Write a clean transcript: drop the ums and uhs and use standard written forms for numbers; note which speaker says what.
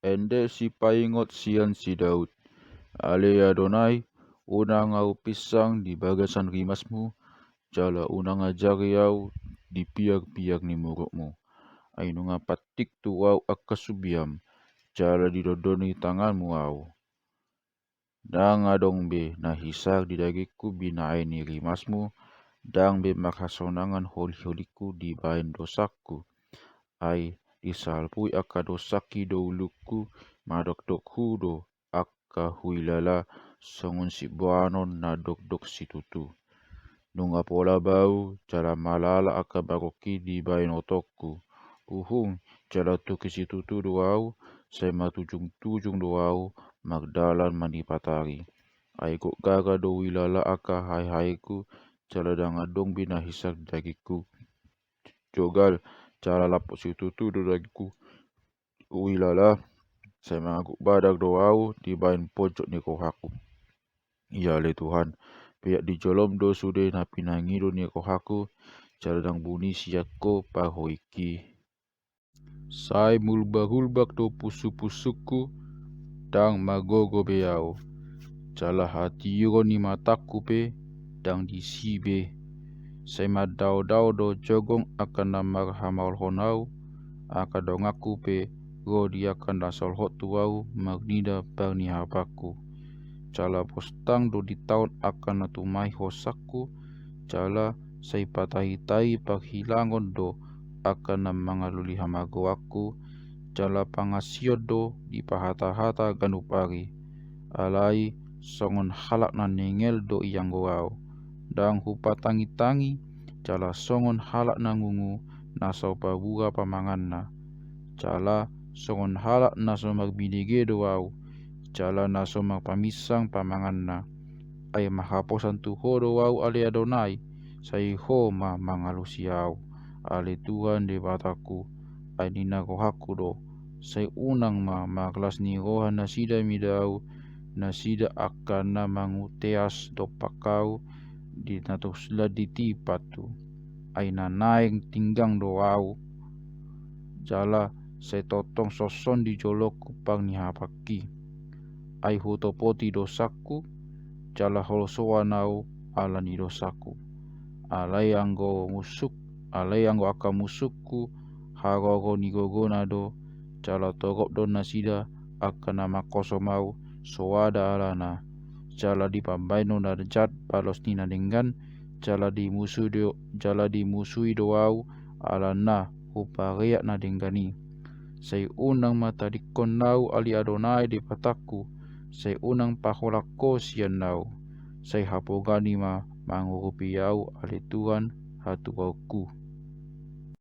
Speaker 1: Ende si paingot sian si Daud. Ale Adonai, unang au pisang di bagasan rimasmu, jala unang ajari au di piag-piag ni murukmu. Ainu ngapatik tu au akasubiam, jala didodoni tanganmu au. Dang adong be na hisar di dagiku binaai ni rimasmu, dang be makasonangan holi-holiku di bain dosaku. Ai disalpui aka dosaki do uluku madok-dokhu do aka huilala songun si buanon na dok-dok si tutu. Nunga pola bau jala malala aka baroki di bain otokku. Uhung jala tuki si tutu do au, sai matujung-tujung do au magdalan manipatari. Ai kok gaga do wilala aka hai-haiku jala dangadong bina hisak dagiku. Jogal jala lapuk si tutu do dagiku. Wilala saya mengaguk badak do au di bain pojok ni kohaku. Ya le Tuhan, pihak di jolom do sude na pinangido ni kohaku, jaladang buni siako pahoiki. Sai mulbak-hulbak do pusu-pusuku, dang magogo beau. Jala hatiro ni mataku pe, dang disibe. Sai madau-dau do jogong akan namar hamal honau, aka dongaku pe, Godi akan dasal hotu au magnida parni hapaku. Jala postang do di tahun akan natumai hosaku, jala sai patahi-tahi paghilangon do akan namangaluli hamago aku, jala pangasiod do di pahata-hata ganupari. Alai songon halak na nengel do iyanggo au, dang hupa tangi-tangi, jala songon halak na ngungu nasau pabura pamanganna. Jala songon halak naso magbinege do au, jala naso magpamisang pamanganna. Ai mahaposan tuho do au ale Adonai, sai ho ma mangalusi au. Ale Tuhan de bataku, ai nina kohaku do, sai unang ma maklas ni roha nasida midau, nasida akan na manguteas do pakau di natusla di tipatu. Ai nanaeng tinggang do au, jala sai totong soson di jolok kupang ni hapaki. Ai hutopoti dosaku, jala holosoan au ala ni dosaku. Alai anggo aka musukku, hagogo ni gogona do, jala torop do nasida akan nama kosom au, soada alana. Jala dipambaino na jat balos ni nadenggan, jala dimusui do au alana hupareak na denggani. Sai unang mata dikon nau ali Adonai di pataku, sai unang paholako sian nau, sai hapogani ma mangurupi au ali Tuhan hatu auku.